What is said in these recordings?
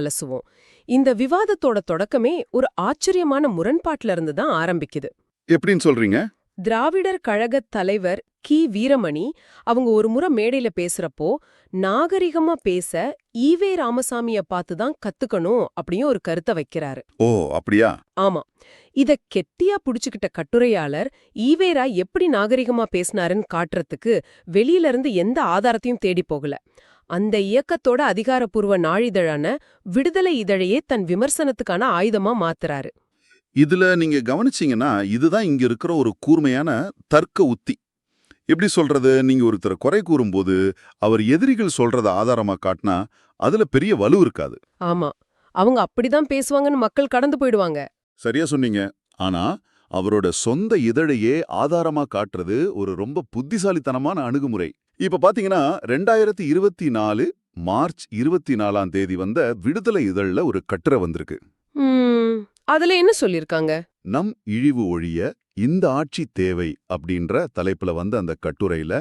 அலசுவோம். இந்த விவாதத்தோட தொடக்கமே ஒரு ஆச்சரியமான முரண்பாட்டுல இருந்து தான் ஆரம்பிக்குது. எப்படின்னு சொல்றீங்க? திராவிடர் கழகத் தலைவர் வீரமணி அவங்க ஒரு முறை மேடையில பேசுறப்போ, நாகரிகமா பேச ஈவே ராமசாமிய பார்த்து தான் கத்துக்கணும் அப்படின்னு ஒரு கருத்தை வைக்கிறாரு. ஓ, அப்படியா? ஆமா. இத கெட்டியா புடிச்சுக்கிட்ட கட்டுரையாளர் ஈவேரா எப்படி நாகரிகமா பேசினாருன்னு காட்டுறதுக்கு வெளியில இருந்து எந்த ஆதாரத்தையும் தேடி போகல. அந்த இயக்கத்தோட அதிகாரப்பூர்வ நாளிதழான விடுதலை இதழையே தன் விமர்சனத்துக்கான ஆயுதமா மாத்துறாரு. இதுல நீங்க கவனிச்சீங்கன்னா இதுதான் இங்க இருக்கிற ஒரு கூர்மையான தர்க்க உத்தி. எப்படி சொல்றது? நீங்க ஒருத்தரை குறை கூறும்போது அவர் எதிரிகள் சொல்றத ஆதாரமா காட்டினா அதுல பெரிய வலு இருக்காது. ஆமா, அவங்க அப்படிதான் பேசுவாங்கன்னு மக்கள் கடந்து போயிடுவாங்க. சரியா சொன்னீங்க. ஆனா அவரோட சொந்த இதழையே ஆதாரமா காட்டுறது ஒரு ரொம்ப புத்திசாலித்தனமான அணுகுமுறை. இப்ப பாத்தீங்கன்னா 2024 மார்ச் 24ஆம் தேதி வந்த விடுதலை இதழ்ல ஒரு கட்டுரை வந்திருக்கு. அதுல என்ன சொல்லிருக்காங்க? நம் இழிவு ஒழிய இந்த ஆட்சி தேவை அப்படின்ற தலைப்புல வந்த அந்த கட்டுரையில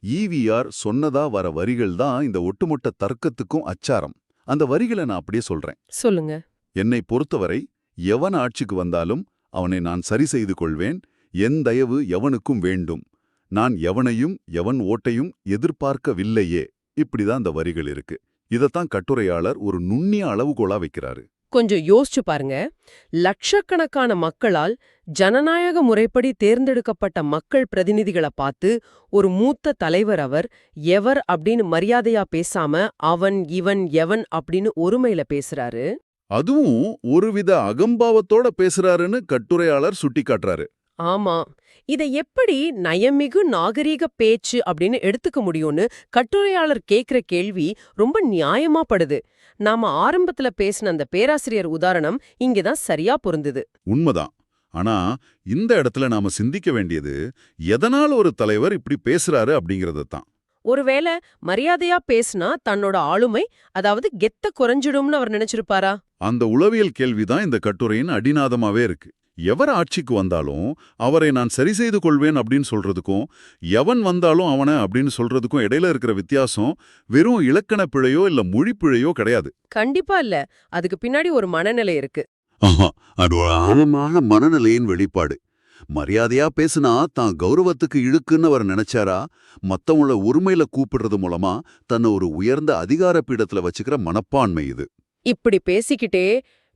ஈவிஆர் சொன்னதா வர வரிகள் தான் இந்த ஒட்டுமொத்த தர்க்கத்துக்கும் அச்சாரம். அந்த வரிகளை நான் அப்படியே சொல்றேன். சொல்லுங்க. என்னை பொறுத்தவரை எவன் ஆட்சிக்கு வந்தாலும் அவனை நான் சரி செய்து கொள்வேன். என் தயவு எவனுக்கும் வேண்டும். நான் எவனையும் எவன் ஓட்டையும் எதிர்பார்க்கவில்லையே. இப்படிதான் அந்த வரிகள் இருக்கு. இதத்தான் கட்டுரையாளர் ஒரு நுண்ணிய அளவுகோலா வைக்கிறாரு. கொஞ்சம் யோசிச்சு பாருங்க. லட்சக்கணக்கான மக்களால் ஜனநாயக முறைப்படி தேர்ந்தெடுக்கப்பட்ட மக்கள் பிரதிநிதிகளை பார்த்து ஒரு மூத்த தலைவர் அவர் எவர் அப்படின்னு மரியாதையா பேசாம அவன் இவன் எவன் அப்படின்னு ஒருமையில பேசுறாரு. அதுவும் ஒருவித அகம்பாவத்தோட பேசுறாருன்னு கட்டுரையாளர் சுட்டிக்காட்டுறாரு. ஆமா, இதை எப்படி நயமிகு நாகரீக பேச்சு அப்படின்னு எடுத்துக்க முடியும்னு கட்டுரையாளர் கேக்குற கேள்வி ரொம்ப நியாயமா படுது. நாம ஆரம்பத்துல பேசின அந்த பேராசிரியர் உதாரணம் இங்கதான் சரியா பொருந்துது. உண்மைதான். ஆனா இந்த இடத்துல நாம சிந்திக்க வேண்டியது எதனால ஒரு தலைவர் இப்படி பேசுறாரு அப்படிங்கறது தான். ஒருவேளை மரியாதையா பேசினா தன்னோட ஆளுமை, அதாவது கெத்த குறைஞ்சிடும்னு அவர் நினைச்சிருப்பாரா? அந்த உளவியல் கேள்விதான் இந்த கட்டுரையின் அடிநாதமாவே இருக்கு. எவர் ஆட்சிக்கு வந்தாலும் அவரை நான் சரி செய்து கொள்வேன் அப்படின்னு சொல்றதுக்கும் எவன் வந்தாலும் அவனை அப்படின்னு சொல்றதுக்கும் இடையில இருக்கிற வித்தியாசம் வெறும் இலக்கண பிழையோ இல்ல மொழி பிழையோ கிடையாது. கண்டிப்பா இல்ல. அதுக்கு பின்னாடி ஒரு மனநிலை இருக்கு. அது ஒரு ஆழமான மனநிலையின் வெளிப்பாடு. மரியாதையா பேசுனா தான் கௌரவத்துக்கு இழுக்குன்னு அவர் நினைச்சாரா? மத்தவங்கள உரிமையில கூப்பிடுறது மூலமா தன்னை ஒரு உயர்ந்த அதிகார பீடத்துல வச்சுக்கிற மனப்பான்மை இது. இப்படி பேசிக்கிட்டே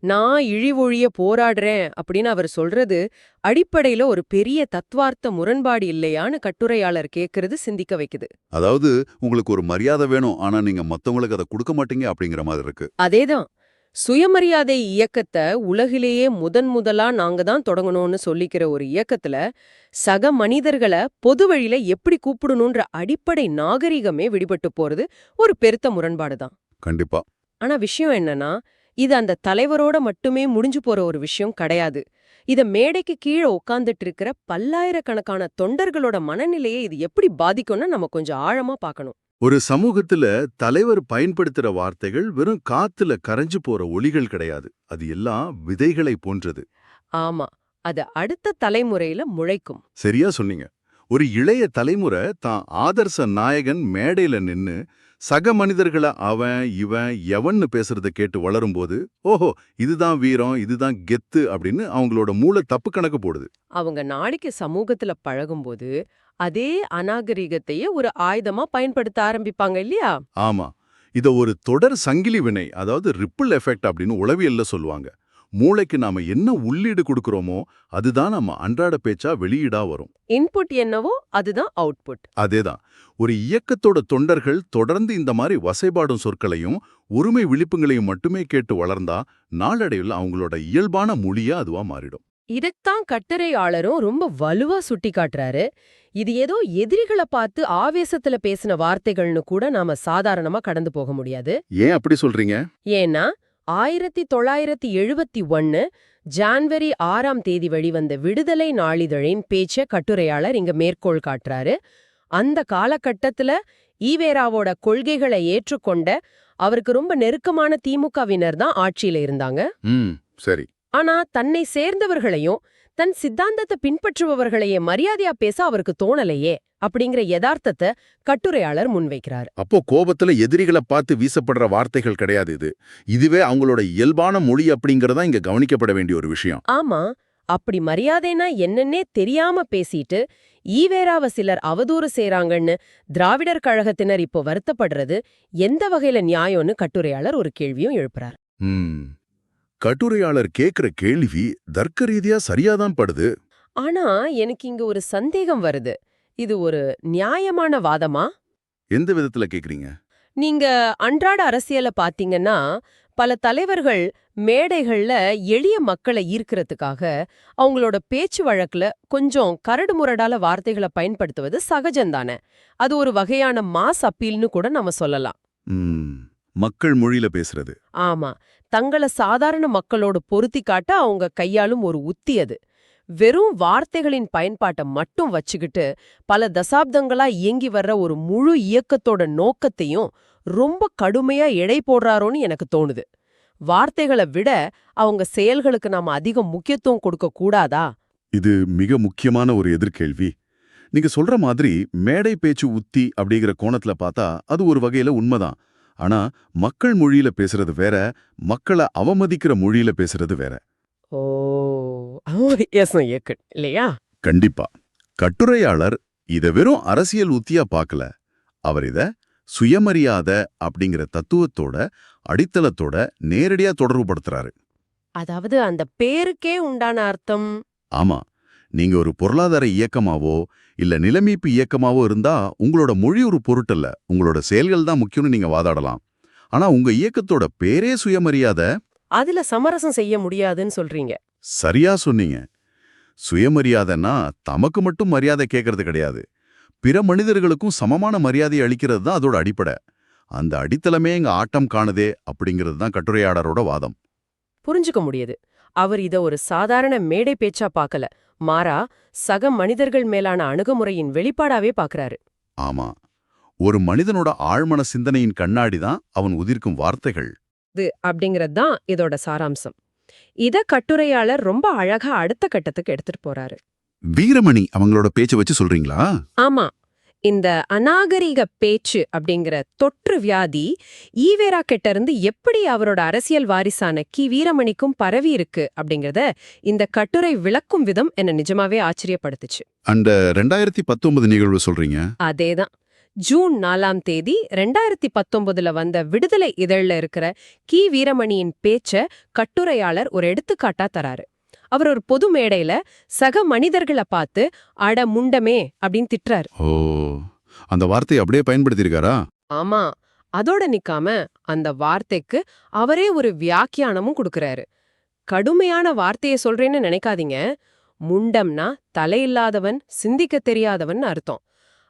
நான் இழிவொழிய போராடுறேன் அப்படின்னு அவர் சொல்றது அடிப்படையில ஒரு பெரிய தத்துவார்த்த முரண்பாடு இல்லையான்னு கட்டுரையாளர் கேக்குறது சிந்திக்க வைக்குது. அதாவது உங்களுக்கு ஒரு மரியாதை வேணும், ஆனா நீங்க மத்தவங்களுக்கு அதை கொடுக்க மாட்டீங்க அப்படிங்கிற மாதிரி இருக்கு. அதேதான். சுயமரியாதை இயக்கத்தை உலகிலேயே முதலா நாங்க தான் தொடங்கணும்னு சொல்லிக்கிற ஒரு இயக்கத்துல சக மனிதர்களை பொது வழியில எப்படி கூப்பிடணும்ன்ற அடிப்படை நாகரிகமே விடுபட்டு போறது ஒரு பெருத்த முரண்பாடுதான். கண்டிப்பா. ஆனா விஷயம் என்னன்னா, இது அந்த தலைவரோட மட்டுமே முடிஞ்சு போற ஒரு விஷயம் கிடையாது. இத மேடைக்கு கீழே உட்கார்ந்துட்டு இருக்கிற பல்லாயிரக்கணக்கான தொண்டர்களோட மனநிலையை இது எப்படி பாதிக்கும்னு நம்ம கொஞ்சம் ஆழமா பார்க்கணும். ஒரு சமூகத்துல தலைவர் பயன்படுத்துற வார்த்தைகள் வெறும் காத்துல கரைஞ்சு போற ஒலிகள் கிடையாது. அது எல்லாம் விதைகளை போன்றது. ஆமா, அது அடுத்த தலைமுறையில முளைக்கும். சரியா சொன்னீங்க. ஒரு இளைய தலைமுறை தான் ஆதர்ச நாயகன் மேடையில நின்னு சக மனிதர்களை அவன் இவன் எவன்னு பேசுறத கேட்டு வளரும்போது, ஓஹோ இதுதான் வீரம், இதுதான் கெத்து அப்படின்னு அவங்களோட மூளை தப்பு கணக்கு போடுது. அவங்க நாளைக்கு சமூகத்துல பழகும்போது அதே அநாகரிகத்தையே ஒரு ஆயுதமா பயன்படுத்த ஆரம்பிப்பாங்க இல்லையா? ஆமா. இத ஒரு தொடர் சங்கிலி வினை, அதாவது ரிப்பிள் எஃபெக்ட் அப்படின்னு உளவியல்ல சொல்லுவாங்க. மூளைக்கு நாம என்ன உள்ளீடு கொடுக்கறோமோ அதுதான் நம்ம அன்றாட பேச்சா வெளியீடா வரும். இன்புட் என்னவோ அதுதான் அவுட்புட். அதேதான். ஒரு இயக்கத்தோட தொண்டர்கள் தொடர்ந்து இந்த மாதிரி வசைபாடும் சொற்களையும் உரிமை விழிப்புங்களையும் மட்டுமே கேட்டு வளர்ந்தா நாளடைவில் அவங்களோட இயல்பான மொழியா அதுவா மாறிடும். இதைத்தான் கட்டுரையாளரும் ரொம்ப வலுவா சுட்டி காட்டுறாரு. இது ஏதோ எதிரிகளை பார்த்து ஆவேசத்துல பேசின வார்த்தைகள்னு கூட நாம சாதாரணமா கடந்து போக முடியாது. ஏன் அப்படி சொல்றீங்க? ஏன்னா 1971 ஜான்வரி 6ஆம் தேதி வெளிவந்த விடுதலை நாளிதழின் பேச்ச கட்டுரையாளர் இங்க மேற்கோள் காட்டுறாரு. அந்த காலகட்டத்துல ஈவேராவோட கொள்கைகளை ஏற்றுக்கொண்ட அவருக்கு ரொம்ப நெருக்கமான திமுகவினர் தான் ஆட்சியில இருந்தாங்க. சரி. ஆனா தன்னை சேர்ந்தவர்களையும் தன் சித்தாந்தத்தை பின்பற்றுபவர்களையே மரியாதையா பேச அவருக்கு தோணலையே அப்படிங்கிற யதார்த்தத்தை கட்டுரையாளர் முன்வைக்கிறார். அப்போ கோபத்துல எதிரிகளை பார்த்து வீசப்படுற வார்த்தைகள் கிடையாது இது. இதுவே அவங்களோட இயல்பான மொழி அப்படிங்கறதா இங்க கவனிக்கப்பட வேண்டிய ஒரு விஷயம். ஆமா, அப்படி மரியாதைனா என்னன்னே தெரியாம பேசிட்டு ஈவேராவ சிலர் அவதூறு செய்றாங்கன்னு திராவிடர் கழகத்தினர் இப்போ வருத்தப்படுறது எந்த வகையில நியாயம்னு கட்டுரையாளர் ஒரு கேள்வியும் எழுப்புறார். கட்டுரையாளர் கேக்குற கேள்வி தர்க்க ரீதியா சரியாதான் படுது. ஆனா எனக்கு இங்க ஒரு சந்தேகம் வருது. இது ஒரு நியாயமான வாதமா? எந்த விதத்துல கேக்குறீங்க? நீங்க அன்றாட அரசியல பாத்தீங்கன்னா பல தலைவர்கள் மேடைகள்ல எளிய மக்களை ஈர்க்கிறதுக்காக அவங்களோட பேச்சு வழக்குல கொஞ்சம் கரடுமுரடால வார்த்தைகளை பயன்படுத்துவது சகஜம்தானே. அது ஒரு வகையான மாஸ் அப்பீல்னு கூட நம்ம சொல்லலாம். மக்கள் மொழியில பேசுறது. ஆமா, தங்கள சாதாரண மக்களோட பொருத்தி காட்ட அவங்க கையாளும் ஒரு உத்தி அது. வெறும் வார்த்தைகளின் பயன்பாட்டை மட்டும் வச்சுக்கிட்டு பல தசாப்தங்களா இயங்கி வர்ற ஒரு முழு இயக்கத்தோட நோக்கத்தையும் ரொம்ப கடுமையா எடை போடுறாரோன்னு எனக்கு தோணுது. வார்த்தைகளை விட அவங்க செயல்களுக்கு நாம அதிக முக்கியத்துவம் கொடுக்க கூடாதா? இது மிக முக்கியமான ஒரு எதிர்கேள்வி. நீங்க சொல்ற மாதிரி மேடை பேச்சு உத்தி அப்படிங்கிற கோணத்துல பார்த்தா அது ஒரு வகையில உண்மைதான். ஆனா மக்கள் மொழியில பேசுறது வேற, மக்களை அவமதிக்கிற மொழியில பேசுறது வேற. ஓ, இல்லையா? கண்டிப்பா. கட்டுரையாளர் இத வெறும் அரசியல் உத்தியா பார்க்கல. அவர் இத சுயமரியாதை அப்படிங்கிற தத்துவத்தோட அடித்தளத்தோட நேரடியா தொடர்புபடுத்துறாரு. அதாவது அந்த பேருக்கே உண்டான அர்த்தம். ஆமா, நீங்க ஒரு பொருளாதார இயக்கமாவோ இல்ல நிலைமீட்பு இயக்கமாவோ இருந்தா உங்களோட மொழி ஒரு பொருட்டல்ல, உங்களோட செயல்கள் தான் முக்கியம்னு நீங்க வாதாடலாம். ஆனா உங்க இயக்கத்தோட பேரே சுயமரியாதை. அதுல சமரசம் செய்ய முடியாதுன்னு சொல்றீங்க. சரியா சொன்னீங்க. சுயமரியாதைன்னா தமக்கு மட்டும் மரியாதை கேட்கறது கிடையாது, பிற மனிதர்களுக்கும் சமமான மரியாதை அளிக்கிறது தான் அதோட அடிப்படை. அந்த அடித்தளமே இங்க ஆட்டம் காணுதே அப்படிங்கிறது தான் கட்டுரையாளரோட வாதம். புரிஞ்சுக்க முடியுது. அவர் இத ஒரு சாதாரண மேடை பேச்சா பார்க்கல, மாறா சக மனிதர்கள் மேலான அணுகுமுறையின் வெளிப்பாடாவே பார்க்கறாரு. ஆமா, ஒரு மனிதனோட ஆழ்மன சிந்தனையின் கண்ணாடி தான் அவன் உதிர்க்கும் வார்த்தைகள். இது அப்படிங்கிறது தான் இதோட சாராம்சம். இத கட்டுரையாளர் ரொம்ப அழகா அடுத்த கட்டத்துக்கு எடுத்துட்டு போறாரு. வீரமணி அவங்களோட பேச்சை வச்சு சொல்றீங்களா? ஆமா, இந்த அநாகரிக பேச்சு அப்படிங்கிற தொற்று வியாதி ஈவேரா கிட்ட இருந்து எப்படி அவரோட அரசியல் வாரிசான கி வீரமணிக்கும் பரவி இருக்கு அப்படிங்கறத இந்த கட்டுரை விளக்கும் விதம் என்ன நிஜமாவே ஆச்சரியப்படுத்துச்சு. அந்த 2019 நிகழ்வு சொல்றீங்க? அதேதான். ஜூன் 4ஆம் தேதி 2019 வந்த விடுதலை இதழ்ல இருக்கிற கி வீரமணியின் பேச்ச கட்டுரையாளர் ஒரு எடுத்துக்காட்டா தராரு. அவர் ஒரு பொது மேடையில சக மனிதர்களை பார்த்து அட முண்டமே அப்படின்னு திட்டுறாரு. ஓ, அந்த வார்த்தையை அப்படியே பயன்படுத்தியிருக்காரா? ஆமா, அதோட நிக்காம அந்த வார்த்தைக்கு அவரே ஒரு வியாக்கியானமும் கொடுக்கறாரு. கடுமையான வார்த்தையை சொல்றேன்னு நினைக்காதீங்க. முண்டம்னா தலையில்லாதவன், சிந்திக்க தெரியாதவன் அர்த்தம்.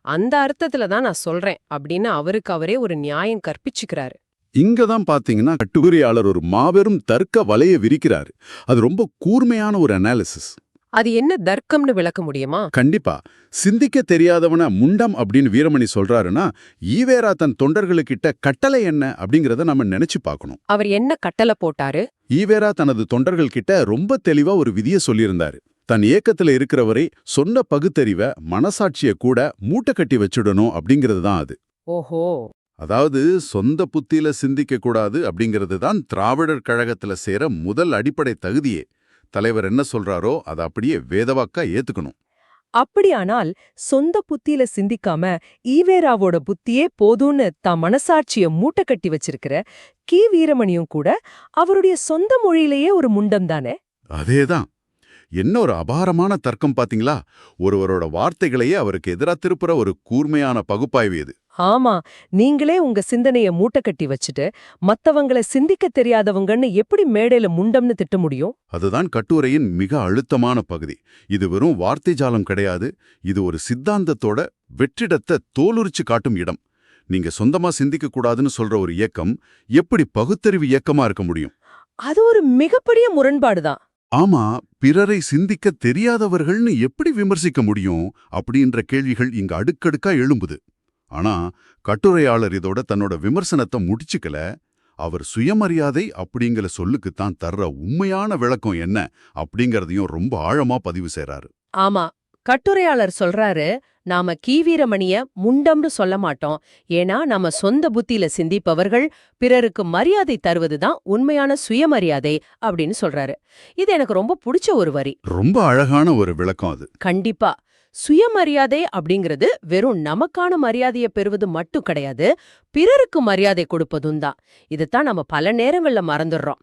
அந்த அர்த்தத்துல தான் நான் சொல்றேன் அப்படின்னு அவருக்கு அவரே ஒரு நியாயம் கற்பிச்சுக்கிறாரு. இங்கதான் பாத்தீங்கன்னா கட்டுரையாளர் ஒரு மாபெரும் தர்க்க வலையை விரிக்கிறாரு. அது ரொம்ப கூர்மையான ஒரு அனாலிசிஸ். அது என்ன தர்க்கம்னு விளக்க முடியுமா? கண்டிப்பா. சிந்திக்க தெரியாதவன முண்டம் அப்படின்னு வீரமணி சொல்றாருன்னா ஈவேரா தன் தொண்டர்களுக்கிட்ட கட்டளை என்ன அப்படிங்கறத நம்ம நினைச்சு பார்க்கணும். அவர் என்ன கட்டளை போட்டாரு? ஈவேரா தனது தொண்டர்கள் கிட்ட ரொம்ப தெளிவா ஒரு விதியை சொல்லியிருந்தாரு. தன் இயக்கத்துல இருக்கிறவரை சொன்ன பகுத்தறிவை, மனசாட்சிய கூட மூட்டை கட்டி வச்சுடணும் அப்படிங்கிறது தான் அது. ஓஹோ, அதாவது சொந்த புத்தியில சிந்திக்க கூடாது அப்படிங்கிறது தான் திராவிடர் கழகத்துல சேர முதல் அடிப்படை தகுதியே. தலைவர் என்ன சொல்றாரோ அதை அப்படியே வேதவாக்கா ஏத்துக்கணும். அப்படியானால் சொந்த புத்தியில சிந்திக்காம ஈவேராவோட புத்தியே போதும்னு தான் மனசாட்சிய மூட்டை கட்டி வச்சிருக்கிற கி வீரமணியும் கூட அவருடைய சொந்த மொழியிலேயே ஒரு முண்டம் தானே? அதேதான். என்ன ஒரு அபாரமான தர்க்கம் பாத்தீங்களா? ஒருவரோட வார்த்தைகளையே அவருக்கு எதிரா திருப்புற ஒரு கூர்மையான பகுப்பாய்வு இது. ஆமா, நீங்களே உங்க சிந்தனைய மூட்டை கட்டி வச்சுட்டு மத்தவங்கள சிந்திக்க தெரியாதவங்கன்னு எப்படி மேடையில முண்டம்னு திட்ட முடியும்? அதுதான் கட்டுரையின் மிக அழுத்தமான பகுதி. இது வெறும் வார்த்தை ஜாலம் கிடையாது, இது ஒரு சித்தாந்தத்தோட வெற்றிடத்தை தோலுரிச்சு காட்டும் இடம். நீங்க சொந்தமா சிந்திக்க கூடாதுன்னு சொல்ற ஒரு இயக்கம் எப்படி பகுத்தறிவு இயக்கமா இருக்க முடியும்? அது ஒரு மிகப்பெரிய முரண்பாடுதான். ஆமா, பிறரை சிந்திக்க தெரியாதவர்கள்னு எப்படி விமர்சிக்க முடியும் அப்படின்ற கேள்விகள் இங்க அடுக்கடுக்கா எழும்புது. ஆனா கட்டுரையாளர் இதோட தன்னோட விமர்சனத்தை முடிச்சுக்கல. அவர் சுயமரியாதை அப்படிங்கிற சொல்லுக்குத்தான் தர்ற உண்மையான விளக்கம் என்ன அப்படிங்கறதையும் ரொம்ப ஆழமா பதிவு செய்றாரு. ஆமா, கட்டுரையாளர் சொல்றாரு, நாம கீவீரமணிய முண்டம்னு சொல்ல மாட்டோம். ஏன்னா நம்ம சொந்த புத்தியில சிந்திப்பவர்கள் பிறருக்கு மரியாதை தருவதுதான் உண்மையான சுயமரியாதை அப்படின்னு சொல்றாரு. இது எனக்கு ரொம்ப பிடிச்ச ஒரு வரி. ரொம்ப அழகான ஒரு விளக்கம் அது. கண்டிப்பா. சுயமரியாதை அப்படிங்கிறது வெறும் நமக்கான மரியாதையை பெறுவது மட்டும் கிடையாது, பிறருக்கு மரியாதை கொடுப்பதும் தான். இதைத்தான் நம்ம பல நேரங்கள்ல மறந்துடுறோம்.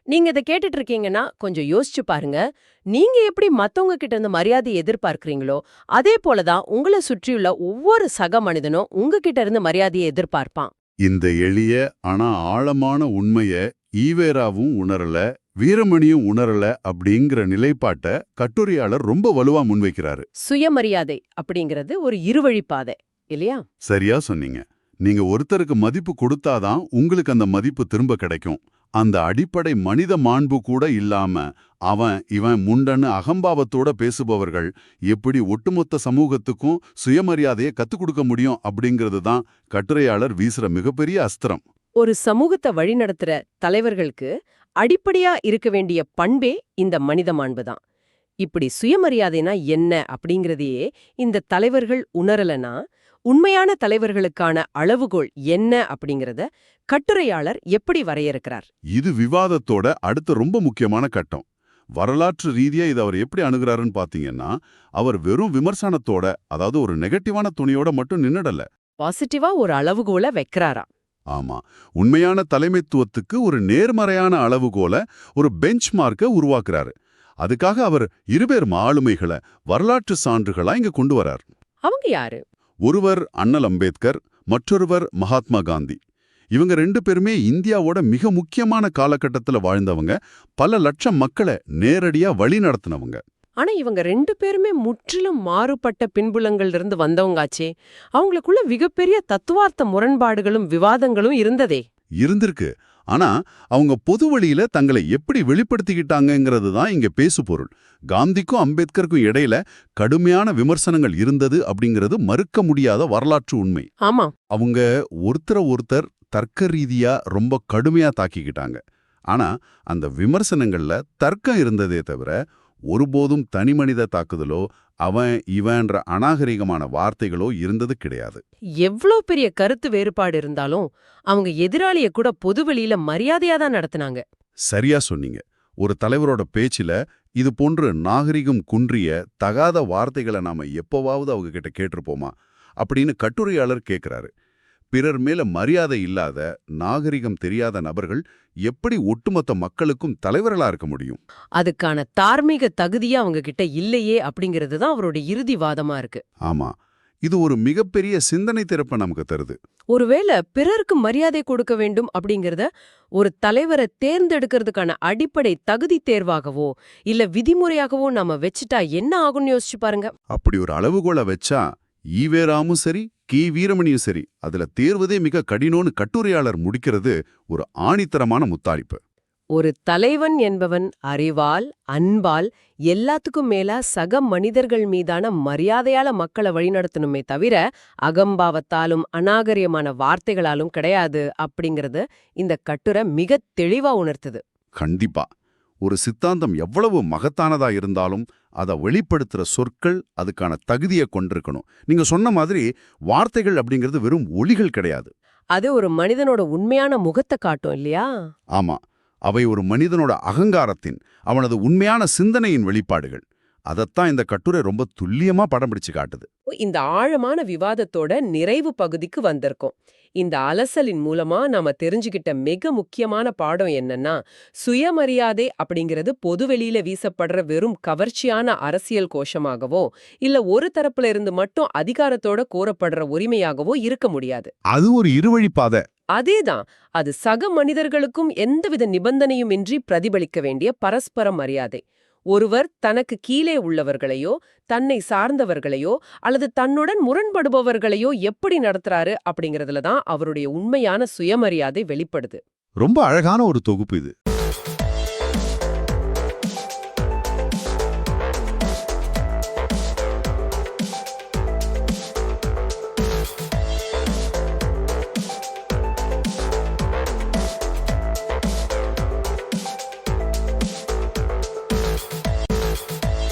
நீங்க இதை கேட்டுட்டு இருக்கீங்கன்னா கொஞ்சம் யோசிச்சு பாருங்க. நீங்க எப்படி மத்தவங்க கிட்ட இருந்து மரியாதையை எதிர்பார்க்கறீங்களோ அதே போலதான் உங்களை சுற்றியுள்ள ஒவ்வொரு சக மனிதனும் உங்ககிட்ட இருந்து மரியாதையை எதிர்பார்ப்பான். இந்த எளிய ஆனா ஆழமான உண்மைய ஈவேராவும் உணரல, வீரமணியும் உணரல அப்படிங்கிற நிலைப்பாட்ட கட்டுரையாளர் ரொம்ப வலுவா முன்வைக்கிறாரு. சுயமரியாதை அப்படிங்கிறது ஒரு இருவழிப்பாதை இல்லையா? சரியா சொன்னீங்க. நீங்க ஒருத்தருக்கு மதிப்பு கொடுத்தாதான் உங்களுக்கு அந்த மதிப்பு திரும்ப கிடைக்கும். அந்த அடிப்படை மனித மாண்பு கூட இல்லாம அவன் இவன் முண்டன்னு அகம்பாவத்தோட பேசுபவர்கள் எப்படி ஒட்டுமொத்த சமூகத்துக்கும் சுயமரியாதையை கத்துக் கொடுக்க முடியும் அப்படிங்கிறது தான் கட்டுரையாளர் வீசுற மிகப்பெரிய அஸ்திரம். ஒரு சமூகத்தை வழிநடத்துற தலைவர்களுக்கு அடிப்படையா இருக்க வேண்டிய பண்பே இந்த மனித மாண்புதான். இப்படி சுயமரியாதைனா என்ன அப்படிங்கறதையே இந்த தலைவர்கள் உணரலனா உண்மையான தலைவர்களுக்கான அளவுகோல் என்ன அப்படிங்கறத கட்டுரையாளர் எப்படி வரையறுக்கிறார்? இது விவாதத்தோட அடுத்த ரொம்ப முக்கியமான கட்டம். வரலாற்று ரீதியா இதை அவர் எப்படி அணுகுறாருன்னு பாத்தீங்கன்னா, அவர் வெறும் விமர்சனத்தோட, அதாவது ஒரு நெகட்டிவான துணியோட மட்டும் நின்னுடல. பாசிட்டிவா ஒரு அளவுகோலை வைக்கிறாரா? ஆமா, உண்மையான தலைமைத்துவத்துக்கு ஒரு நேர்மறையான அளவுகோல, ஒரு பெஞ்ச் மார்க்க உருவாக்குறாரு. அதுக்காக அவர் இருவேறு ஆளுமைகளை வரலாற்று சான்றுகளா இங்க கொண்டு வரார். அவங்க யாரு? ஒருவர் அண்ணல் அம்பேத்கர், மற்றொருவர் மகாத்மா காந்தி. இவங்க 2 பேருமே இந்தியாவோட மிக முக்கியமான காலகட்டத்துல வாழ்ந்தவங்க, பல லட்சம் மக்களை நேரடியா வழி நடத்தினவங்க. ஆனா இவங்க 2 பேருமே முற்றிலும் மாறுபட்ட பின்புலங்கள்ல இருந்து வந்தவங்காச்சே. அவங்களுக்குள்ள மிகப்பெரிய தத்துவார்த்த முரண்பாடுகளும் விவாதங்களும் இருந்ததே. இருந்திருக்கு. ஆனா அவங்க பொது வழியில தங்களை எப்படி வெளிப்படுத்திக்கிட்டாங்கங்கிறது தான் இங்க பேசு பொருள். காந்திக்கும் அம்பேத்கருக்கும் இடையில கடுமையான விமர்சனங்கள் இருந்தது அப்படிங்கிறது மறுக்க முடியாத வரலாற்று உண்மை. ஆமா, அவங்க ஒருத்தர் தர்க்க ரீதியா ரொம்ப கடுமையா தாக்கிக்கிட்டாங்க. ஆனா அந்த விமர்சனங்கள்ல தர்க்கம் இருந்ததே தவிர ஒருபோதும் தனிமனித தாக்குதலோ அவன் இவன்ற அநாகரிகமான வார்த்தைகளோ இருந்தது கிடையாது. எவ்ளோ பெரிய கருத்து வேறுபாடு இருந்தாலும் அவங்க எதிராளிய கூட பொதுவெளியில மரியாதையா தான் நடத்துனாங்க. சரியா சொன்னீங்க. ஒரு தலைவரோட பேச்சில இது போன்று நாகரிகம் குன்றிய தகாத வார்த்தைகளை நாம எப்போவாவது அவங்க கிட்ட கேட்டிருப்போமா அப்படின்னு கட்டுரையாளர் கேட்கிறாரு. பிறர் மேல மரியாதை இல்லாத, நாகரிகம் தெரியாத நபர்கள் எப்படி ஒட்டுமொத்த மக்களுக்கும் தலைவர்களா இருக்க முடியும்? அதுக்கான தார்மீக தகுதியா அவங்க கிட்ட இல்லையே அப்படிங்கிறது தான் அவரோட இறுதி வாதமா இருக்கு. ஆமா, இது ஒரு மிகப்பெரிய சிந்தனை திறப்ப நமக்கு தருது. ஒருவேளை பிறருக்கு மரியாதை கொடுக்க வேண்டும் அப்படிங்கறத ஒரு தலைவரை தேர்ந்தெடுக்கிறதுக்கான அடிப்படை தகுதி தேர்வாகவோ இல்ல விதிமுறையாகவோ நாம வச்சுட்டா என்ன ஆகும்னு யோசிச்சு பாருங்க. அப்படி ஒரு அளவுகோலை வச்சா ஈவேராவும் சரி, கி வீரமணியும் சரி, அதுல தேர்வதே மிக கடினம்னு கட்டுரையாளர் முடிக்கிறது ஒரு ஆணித்தரமான முத்தாய்ப்பு. ஒரு தலைவன் என்பவன் அறிவால், அன்பால், எல்லாத்துக்கும் மேலா சக மனிதர்கள் மீதான மரியாதையால மக்களை வழிநடத்தணுமே தவிர அகம்பாவத்தாலும் அநாகரியமான வார்த்தைகளாலும் கிடையாது அப்படிங்கறது இந்த கட்டுரை மிக தெளிவா உணர்த்துது. கண்டிப்பா. ஒரு சித்தாந்தம் எவ்வளவு மகத்தானதா இருந்தாலும் அதை வெளிப்படுத்துற சொற்கள் அதுக்கான தகுதியை கொண்டிருக்கணும். நீங்க சொன்ன மாதிரி வார்த்தைகள் அப்படிங்கிறது வெறும் ஒலிகள் கிடையாது. அது ஒரு மனிதனோட உண்மையான முகத்தை காட்டும் இல்லையா? ஆமா, அவை ஒரு மனிதனோட அகங்காரத்தின், அவனது உண்மையான சிந்தனையின் வெளிப்பாடுகள். அதத்தான் இந்த கட்டுரை ரொம்ப துல்லியமா படம் பிடிச்சு காட்டுது. இந்த ஆழமான விவாதத்தோட நிறைவு பகுதிக்கு வந்திருக்கோம். இந்த அலசலின் மூலமா நாம தெரிஞ்சுக்கிட்ட மிக முக்கியமான பாடம் என்னன்னா, சுயமரியாதை அப்படிங்கிறது பொதுவெளியில வீசப்படுற வெறும் கவர்ச்சியான அரசியல் கோஷமாகவோ இல்ல ஒரு தரப்புல இருந்து மட்டும் அதிகாரத்தோட கோரப்படுற உரிமையாகவோ இருக்க முடியாது. அது ஒரு இருவழிப்பாதை. அதேதான், அது சக மனிதர்களுக்கும் எந்தவித நிபந்தனையும் இன்றி பிரதிபலிக்க வேண்டிய பரஸ்பர மரியாதை. ஒருவர் தனக்கு கீழே உள்ளவர்களையோ தன்னை சார்ந்தவர்களையோ அல்லது தன்னுடன் முரண்படுபவர்களையோ எப்படி நடத்துறாரு அப்படிங்கறதுல தான் அவருடைய உண்மையான சுயமரியாதை வெளிப்படுது. ரொம்ப அழகான ஒரு தொகுப்பு இது.